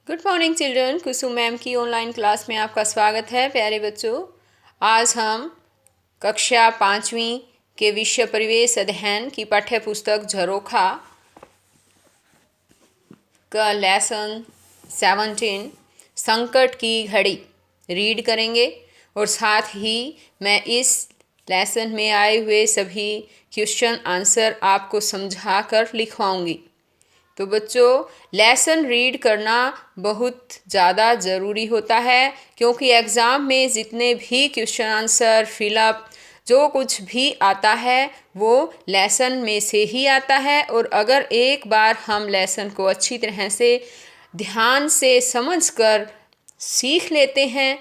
Good morning children. Kusum ma'am की online class में आपका स्वागत है। प्यारे बच्चों, आज हम कक्षा 5वीं के विषय परिवेश अध्ययन की पाठ्य पुस्तक झरोखा का लेसन 17 संकट की घड़ी रीड करेंगे और साथ ही मैं इस लेसन में आए हुए सभी क्वेश्चन आंसर आपको समझा कर लिखवाऊंगी। तो बच्चों, लेसन रीड करना बहुत ज़्यादा ज़रूरी होता है, क्योंकि एग्ज़ाम में जितने भी क्वेश्चन आंसर फिलअप जो कुछ भी आता है वो लेसन में से ही आता है। और अगर एक बार हम लेसन को अच्छी तरह से ध्यान से समझकर सीख लेते हैं,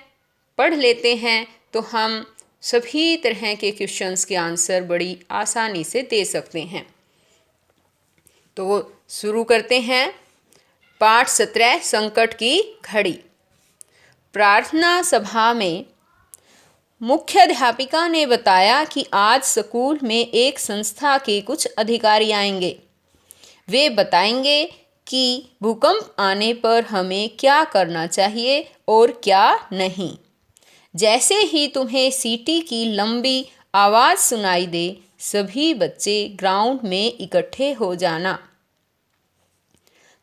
पढ़ लेते हैं, तो हम सभी तरह के क्वेश्चंस के आंसर बड़ी आसानी से दे सकते हैं। तो शुरू करते हैं। पाठ 17 संकट की घड़ी। प्रार्थना सभा में मुख्याध्यापिका ने बताया कि आज स्कूल में एक संस्था के कुछ अधिकारी आएंगे। वे बताएंगे कि भूकंप आने पर हमें क्या करना चाहिए और क्या नहीं। जैसे ही तुम्हें सीटी की लंबी आवाज़ सुनाई दे, सभी बच्चे ग्राउंड में इकट्ठे हो जाना।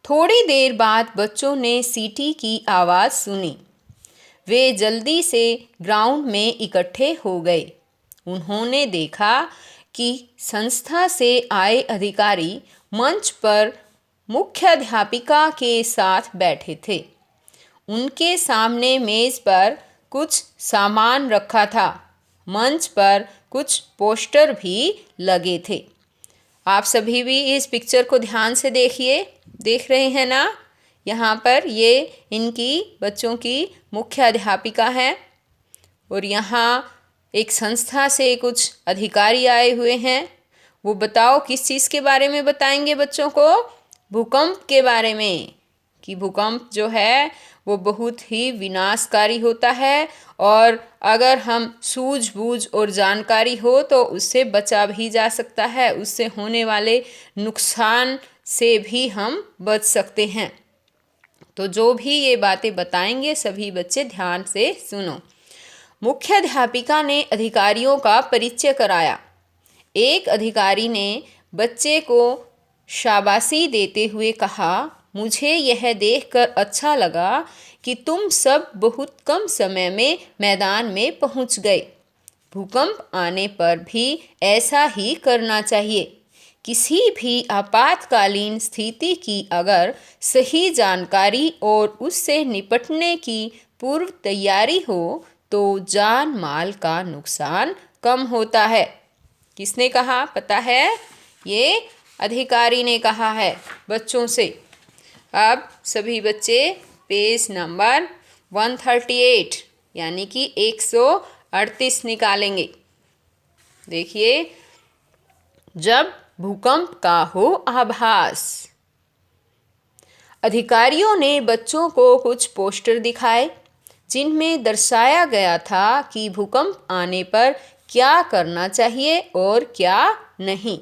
थोड़ी देर बाद बच्चों ने सीटी की आवाज़ सुनी। वे जल्दी से ग्राउंड में इकट्ठे हो गए। उन्होंने देखा कि संस्था से आए अधिकारी मंच पर मुख्याध्यापिका के साथ बैठे थे। उनके सामने मेज़ पर कुछ सामान रखा था। मंच पर कुछ पोस्टर भी लगे थे। आप सभी भी इस पिक्चर को ध्यान से देखिए, देख रहे हैं ना? यहाँ पर ये इनकी बच्चों की मुख्याध्यापिका है और यहाँ एक संस्था से कुछ अधिकारी आए हुए हैं। वो बताओ किस चीज़ के बारे में बताएंगे बच्चों को? भूकंप के बारे में, कि भूकंप जो है वो बहुत ही विनाशकारी होता है और अगर हम सूझबूझ और जानकारी हो तो उससे बचा भी जा सकता है, उससे होने वाले नुकसान से भी हम बच सकते हैं। तो जो भी ये बातें बताएंगे सभी बच्चे ध्यान से सुनो। मुख्याध्यापिका ने अधिकारियों का परिचय कराया। एक अधिकारी ने बच्चे को शाबाशी देते हुए कहा, मुझे यह देखकर अच्छा लगा कि तुम सब बहुत कम समय में मैदान में पहुंच गए। भूकंप आने पर भी ऐसा ही करना चाहिए। किसी भी आपातकालीन स्थिति की अगर सही जानकारी और उससे निपटने की पूर्व तैयारी हो तो जान माल का नुकसान कम होता है। किसने कहा पता है? ये अधिकारी ने कहा है बच्चों से। अब सभी बच्चे पेज नंबर 138 यानी कि 138 निकालेंगे। देखिए, जब भूकंप का हो आभास। अधिकारियों ने बच्चों को कुछ पोस्टर दिखाए जिनमें दर्शाया गया था कि भूकंप आने पर क्या करना चाहिए और क्या नहीं।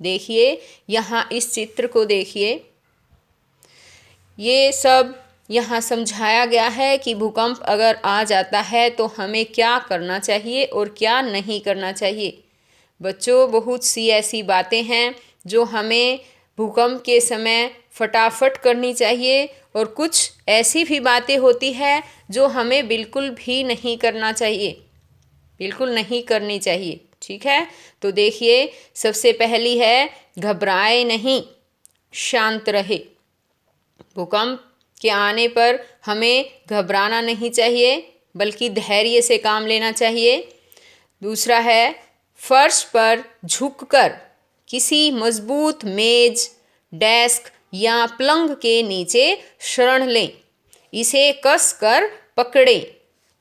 देखिए, यहाँ इस चित्र को देखिए। ये सब यहाँ समझाया गया है कि भूकंप अगर आ जाता है तो हमें क्या करना चाहिए और क्या नहीं करना चाहिए। बच्चों, बहुत सी ऐसी बातें हैं जो हमें भूकंप के समय फटाफट करनी चाहिए और कुछ ऐसी भी बातें होती है जो हमें बिल्कुल भी नहीं करना चाहिए, बिल्कुल नहीं करनी चाहिए। ठीक है, तो देखिए, सबसे पहली है घबराए नहीं, शांत रहे। भूकंप के आने पर हमें घबराना नहीं चाहिए बल्कि धैर्य से काम लेना चाहिए। दूसरा है फर्श पर झुककर किसी मजबूत मेज, डेस्क या पलंग के नीचे शरण लें। इसे कस कर पकड़ें।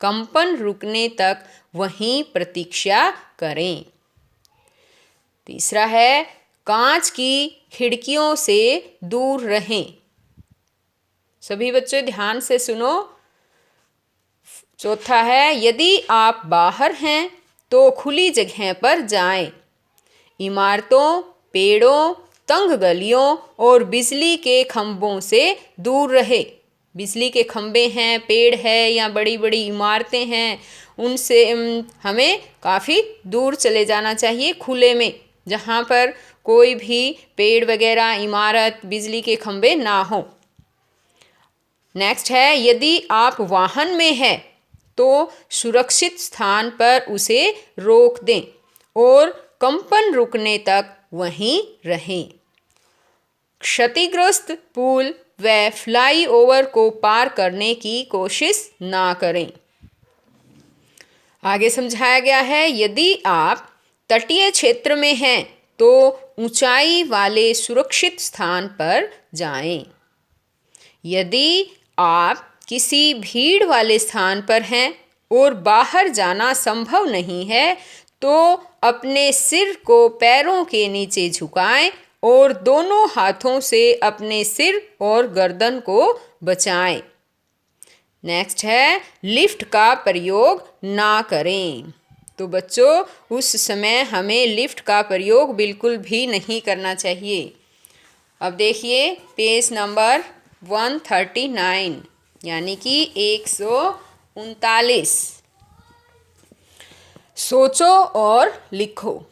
कंपन रुकने तक वहीं प्रतीक्षा करें। तीसरा है कांच की खिड़कियों से दूर रहें। सभी बच्चे ध्यान से सुनो। चौथा है यदि आप बाहर हैं तो खुली जगह पर जाएं। इमारतों, पेड़ों, तंग गलियों और बिजली के खंभों से दूर रहे। बिजली के खंभे हैं, पेड़ है या बड़ी बड़ी इमारतें हैं, उनसे हमें काफ़ी दूर चले जाना चाहिए, खुले में, जहाँ पर कोई भी पेड़ वगैरह, इमारत, बिजली के खंभे ना हो। नेक्स्ट है, यदि आप वाहन में हैं तो सुरक्षित स्थान पर उसे रोक दें और कंपन रुकने तक वहीं रहें। क्षतिग्रस्त पुल व फ्लाईओवर को पार करने की कोशिश ना करें। आगे समझाया गया है, यदि आप तटीय क्षेत्र में हैं तो ऊंचाई वाले सुरक्षित स्थान पर जाएं। यदि आप किसी भीड़ वाले स्थान पर हैं और बाहर जाना संभव नहीं है तो अपने सिर को पैरों के नीचे झुकाएं और दोनों हाथों से अपने सिर और गर्दन को बचाएं। नेक्स्ट है, लिफ्ट का प्रयोग ना करें। तो बच्चों, उस समय हमें लिफ्ट का प्रयोग बिल्कुल भी नहीं करना चाहिए। अब देखिए पेज नंबर 139 यानी कि 139। सोचो और लिखो।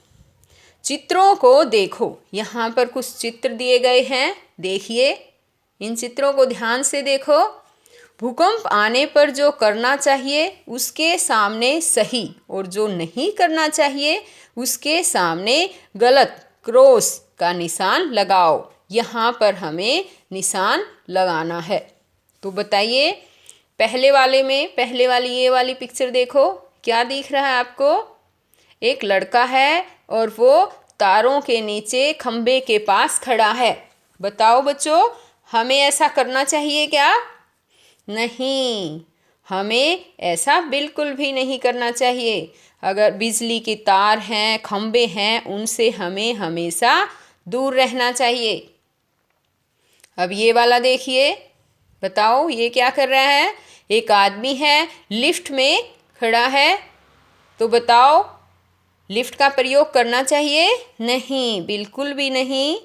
चित्रों को देखो। यहाँ पर कुछ चित्र दिए गए हैं, देखिए, इन चित्रों को ध्यान से देखो। भूकंप आने पर जो करना चाहिए उसके सामने सही और जो नहीं करना चाहिए उसके सामने गलत क्रॉस का निशान लगाओ। यहाँ पर हमें निशान लगाना है। तो बताइए, पहले वाली ये वाली पिक्चर देखो, क्या दिख रहा है आपको? एक लड़का है और वो तारों के नीचे खंबे के पास खड़ा है। बताओ बच्चों, हमें ऐसा करना चाहिए क्या? नहीं, हमें ऐसा बिल्कुल भी नहीं करना चाहिए। अगर बिजली के तार हैं, खंबे हैं, उनसे हमें हमेशा दूर रहना चाहिए। अब ये वाला देखिए, बताओ ये क्या कर रहा है? एक आदमी है, लिफ्ट में खड़ा है। तो बताओ, लिफ्ट का प्रयोग करना चाहिए? नहीं, बिल्कुल भी नहीं।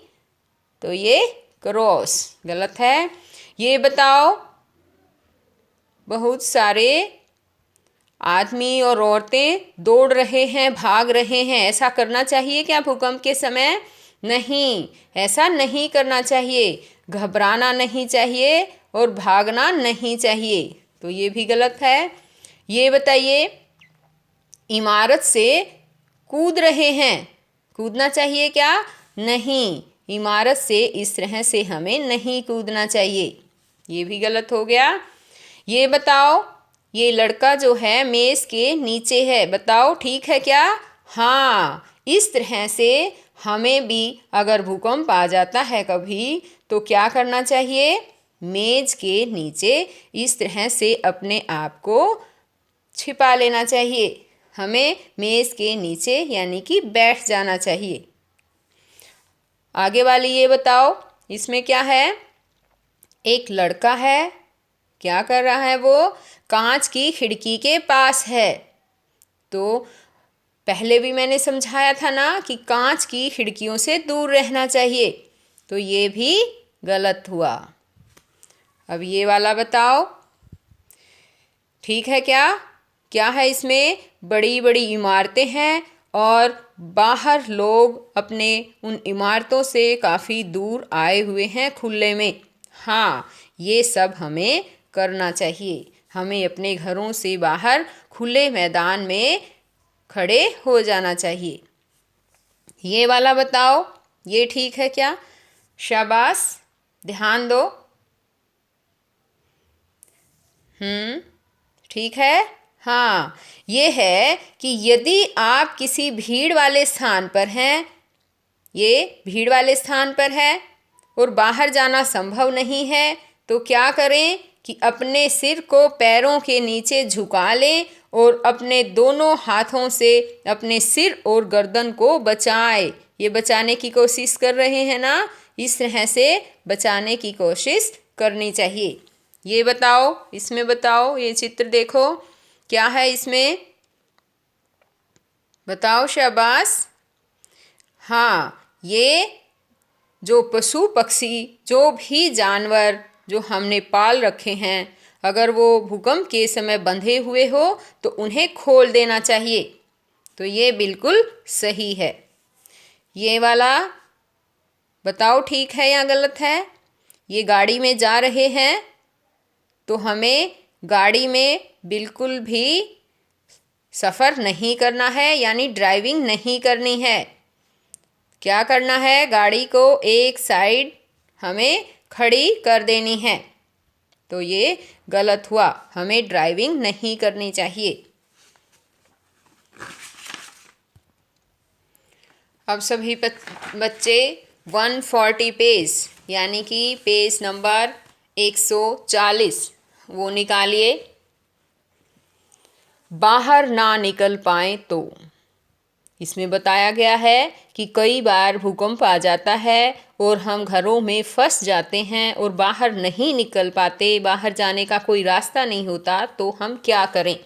तो ये क्रॉस गलत है। ये बताओ, बहुत सारे आदमी और औरतें दौड़ रहे हैं, भाग रहे हैं, ऐसा करना चाहिए क्या भूकंप के समय? नहीं, ऐसा नहीं करना चाहिए। घबराना नहीं चाहिए और भागना नहीं चाहिए। तो ये भी गलत है। ये बताइए, इमारत से कूद रहे हैं, कूदना चाहिए क्या? नहीं, इमारत से इस तरह से हमें नहीं कूदना चाहिए। ये भी गलत हो गया। ये बताओ, ये लड़का जो है मेज़ के नीचे है, बताओ ठीक है क्या? हाँ, इस तरह से हमें भी अगर भूकंप आ जाता है कभी तो क्या करना चाहिए? मेज़ के नीचे इस तरह से अपने आप को छिपा लेना चाहिए। हमें मेज़ के नीचे यानी कि बैठ जाना चाहिए। आगे वाली ये बताओ, इसमें क्या है? एक लड़का है, क्या कर रहा है वो? कांच की खिड़की के पास है। तो पहले भी मैंने समझाया था ना कि कांच की खिड़कियों से दूर रहना चाहिए। तो ये भी गलत हुआ। अब ये वाला बताओ, ठीक है क्या? क्या है इसमें? बड़ी बड़ी इमारतें हैं और बाहर लोग अपने उन इमारतों से काफ़ी दूर आए हुए हैं खुले में। हाँ, ये सब हमें करना चाहिए। हमें अपने घरों से बाहर खुले मैदान में खड़े हो जाना चाहिए। ये वाला बताओ, ये ठीक है क्या? शाबाश, ध्यान दो। ठीक है। हाँ, ये है कि यदि आप किसी भीड़ वाले स्थान पर हैं, ये भीड़ वाले स्थान पर है और बाहर जाना संभव नहीं है, तो क्या करें कि अपने सिर को पैरों के नीचे झुका लें और अपने दोनों हाथों से अपने सिर और गर्दन को बचाएं। ये बचाने की कोशिश कर रहे हैं ना, इस तरह से बचाने की कोशिश करनी चाहिए। ये बताओ, इसमें बताओ, ये चित्र देखो, क्या है इसमें? बताओ, शाबाश। हाँ, ये जो पशु पक्षी, जो भी जानवर जो हमने पाल रखे हैं अगर वो भूकंप के समय बंधे हुए हो तो उन्हें खोल देना चाहिए। तो ये बिल्कुल सही है। ये वाला बताओ ठीक है या गलत है। ये गाड़ी में जा रहे हैं तो हमें गाड़ी में बिल्कुल भी सफ़र नहीं करना है, यानी ड्राइविंग नहीं करनी है। क्या करना है, गाड़ी को एक साइड हमें खड़ी कर देनी है। तो ये गलत हुआ, हमें ड्राइविंग नहीं करनी चाहिए। अब सभी बच्चे 140 पेज यानी कि पेज नंबर 140 वो निकालिए। बाहर ना निकल पाए तो इसमें बताया गया है कि कई बार भूकंप आ जाता है और हम घरों में फंस जाते हैं और बाहर नहीं निकल पाते, बाहर जाने का कोई रास्ता नहीं होता, तो हम क्या करें।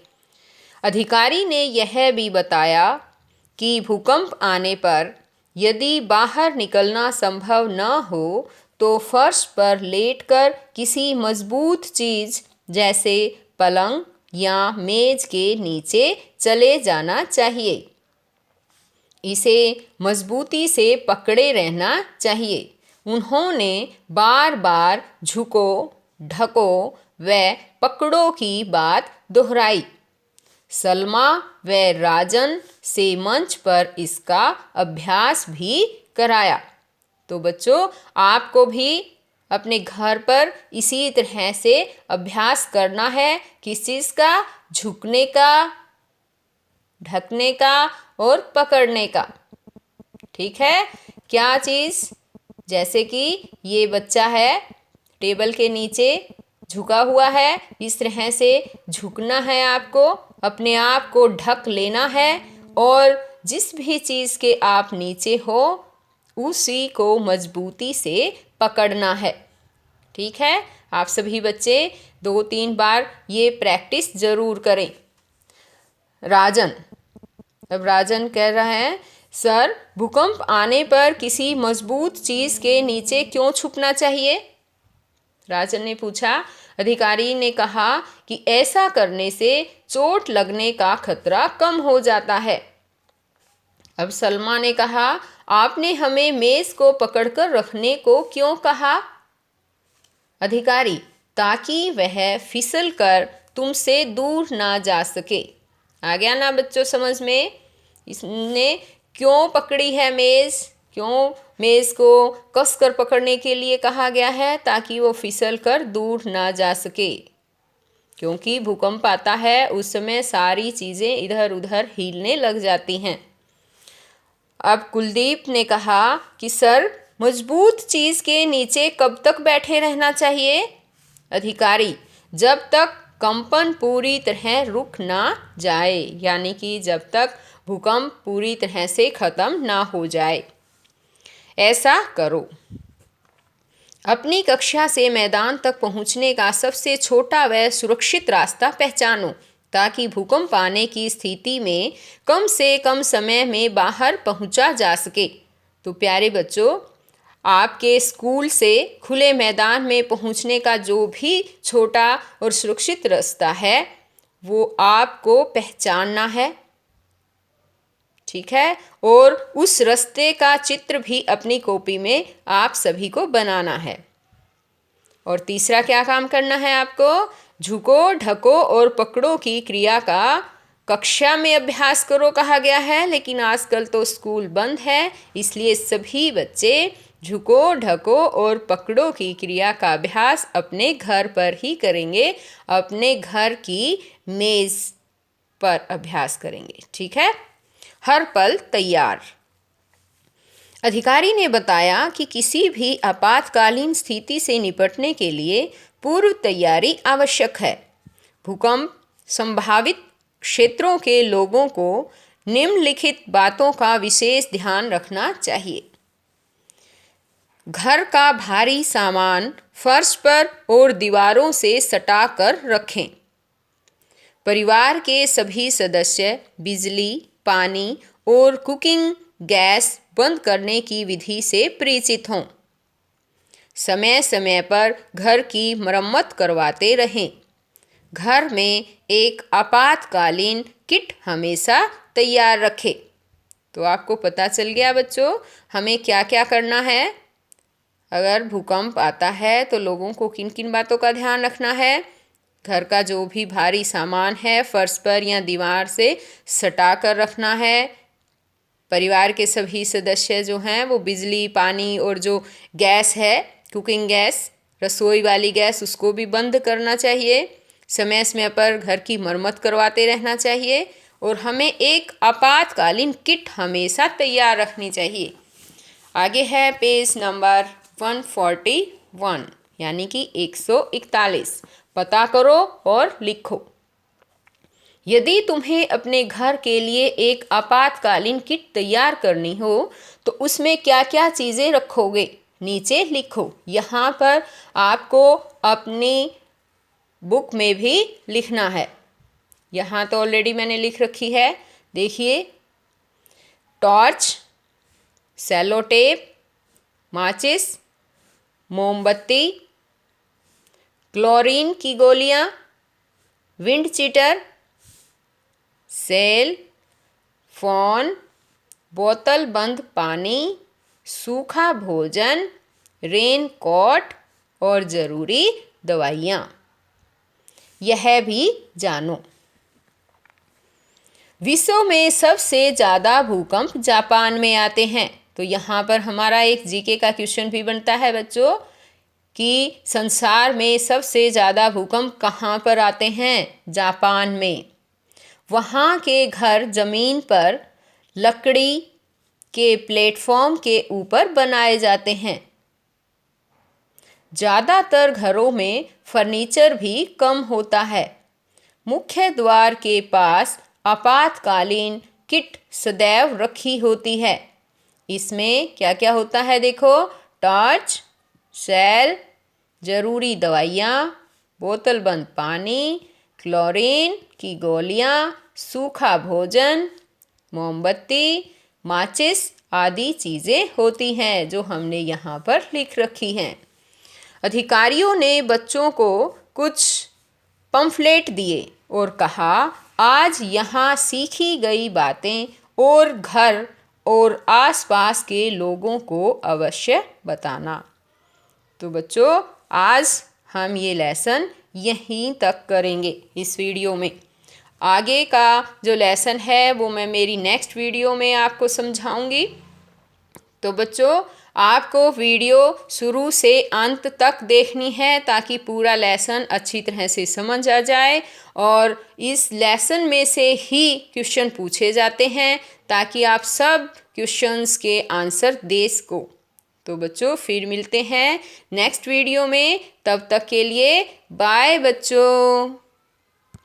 अधिकारी ने यह भी बताया कि भूकंप आने पर यदि बाहर निकलना संभव न हो तो फर्श पर लेटकर किसी मजबूत चीज़ जैसे पलंग या मेज के नीचे चले जाना चाहिए। इसे मजबूती से पकड़े रहना चाहिए। उन्होंने बार बार झुको, ढको व पकड़ो की बात दोहराई। सलमा व राजन से मंच पर इसका अभ्यास भी कराया। तो बच्चों, आपको भी अपने घर पर इसी तरह से अभ्यास करना है। किस चीज़ का? झुकने का, ढकने का और पकड़ने का। ठीक है? क्या चीज़? जैसे कि ये बच्चा है, टेबल के नीचे झुका हुआ है, इस तरह से झुकना है आपको, अपने आप को ढक लेना है और जिस भी चीज़ के आप नीचे हो उसी को मजबूती से पकड़ना है। ठीक है? आप सभी बच्चे 2-3 बार ये प्रैक्टिस ज़रूर करें। राजन, अब राजन कह रहा है, सर भूकंप आने पर किसी मजबूत चीज़ के नीचे क्यों छुपना चाहिए? राजन ने पूछा। अधिकारी ने कहा कि ऐसा करने से चोट लगने का खतरा कम हो जाता है। अब सलमा ने कहा, आपने हमें मेज़ को पकड़कर रखने को क्यों कहा? अधिकारी, ताकि वह फिसल कर तुमसे दूर ना जा सके। आ गया ना बच्चों समझ में? इसने क्यों पकड़ी है मेज़? क्यों मेज़ को कसकर पकड़ने के लिए कहा गया है? ताकि वो फिसल कर दूर ना जा सके। क्योंकि भूकंप आता है उस समय सारी चीज़ें इधर उधर हिलने लग जाती हैं। अब कुलदीप ने कहा कि सर मजबूत चीज़ के नीचे कब तक बैठे रहना चाहिए? अधिकारी, जब तक कंपन पूरी तरह रुक ना जाए, यानी कि जब तक भूकंप पूरी तरह से ख़त्म ना हो जाए। ऐसा करो। अपनी कक्षा से मैदान तक पहुंचने का सबसे छोटा व सुरक्षित रास्ता पहचानो ताकि भूकंप आने की स्थिति में कम से कम समय में बाहर पहुंचा जा सके। तो प्यारे बच्चों, आपके स्कूल से खुले मैदान में पहुंचने का जो भी छोटा और सुरक्षित रास्ता है वो आपको पहचानना है। ठीक है? और उस रास्ते का चित्र भी अपनी कॉपी में आप सभी को बनाना है। और तीसरा क्या काम करना है आपको? झुको, ढको और पकड़ो की क्रिया का कक्षा में अभ्यास करो कहा गया है, लेकिन आजकल तो स्कूल बंद है, इसलिए सभी बच्चे झुको, ढको और पकड़ो की क्रिया का अभ्यास अपने घर पर ही करेंगे, अपने घर की मेज़ पर अभ्यास करेंगे। ठीक है? हर पल तैयार। अधिकारी ने बताया कि किसी भी आपातकालीन स्थिति से निपटने के लिए पूर्व तैयारी आवश्यक है। भूकंप संभावित क्षेत्रों के लोगों को निम्नलिखित बातों का विशेष ध्यान रखना चाहिए। घर का भारी सामान फर्श पर और दीवारों से सटा कर रखें। परिवार के सभी सदस्य बिजली, पानी और कुकिंग गैस बंद करने की विधि से परिचित हों। समय समय पर घर की मरम्मत करवाते रहें। घर में एक आपातकालीन किट हमेशा तैयार रखें। तो आपको पता चल गया बच्चों, हमें क्या क्या करना है। अगर भूकंप आता है तो लोगों को किन किन बातों का ध्यान रखना है। घर का जो भी भारी सामान है फर्श पर या दीवार से सटा कर रखना है। परिवार के सभी सदस्य जो हैं वो बिजली, पानी और जो गैस है, कुकिंग गैस, रसोई वाली गैस, उसको भी बंद करना चाहिए। समय समय पर घर की मरम्मत करवाते रहना चाहिए और हमें एक आपातकालीन किट हमेशा तैयार रखनी चाहिए। आगे है पेज नंबर 141 यानी कि 141। पता करो और लिखो। यदि तुम्हें अपने घर के लिए एक आपातकालीन किट तैयार करनी हो तो उसमें क्या क्या चीज़ें रखोगे, नीचे लिखो। यहाँ पर आपको अपनी बुक में भी लिखना है। यहाँ तो ऑलरेडी मैंने लिख रखी है, देखिए। टॉर्च, सेलो टेप, माचिस, मोमबत्ती, क्लोरीन की गोलियाँ, विंड चीटर, सेल फोन, बोतल बंद पानी, सूखा भोजन, रेन कोट और ज़रूरी दवाइयाँ। यह भी जानो। विश्व में सबसे ज़्यादा भूकंप जापान में आते हैं। तो यहाँ पर हमारा एक जीके का क्वेश्चन भी बनता है बच्चों कि संसार में सबसे ज़्यादा भूकंप कहाँ पर आते हैं, जापान में। वहाँ के घर ज़मीन पर लकड़ी के प्लेटफॉर्म के ऊपर बनाए जाते हैं। ज़्यादातर घरों में फर्नीचर भी कम होता है। मुख्य द्वार के पास आपातकालीन किट सदैव रखी होती है। इसमें क्या क्या होता है देखो। टॉर्च, सेल, ज़रूरी दवाइयाँ, बोतल बंद पानी, क्लोरीन की गोलियाँ, सूखा भोजन, मोमबत्ती, माचिस आदि चीज़ें होती हैं जो हमने यहाँ पर लिख रखी हैं। अधिकारियों ने बच्चों को कुछ पम्फलेट दिए और कहा, आज यहाँ सीखी गई बातें और घर और आसपास के लोगों को अवश्य बताना। तो बच्चों आज हम ये लेसन यहीं तक करेंगे इस वीडियो में। आगे का जो लेसन है वो मैं मेरी नेक्स्ट वीडियो में आपको समझाऊंगी। तो बच्चों आपको वीडियो शुरू से अंत तक देखनी है ताकि पूरा लेसन अच्छी तरह से समझ आ जाए। और इस लेसन में से ही क्वेश्चन पूछे जाते हैं ताकि आप सब क्वेश्चंस के आंसर दे सको। तो बच्चों फिर मिलते हैं नेक्स्ट वीडियो में, तब तक के लिए बाय बच्चों।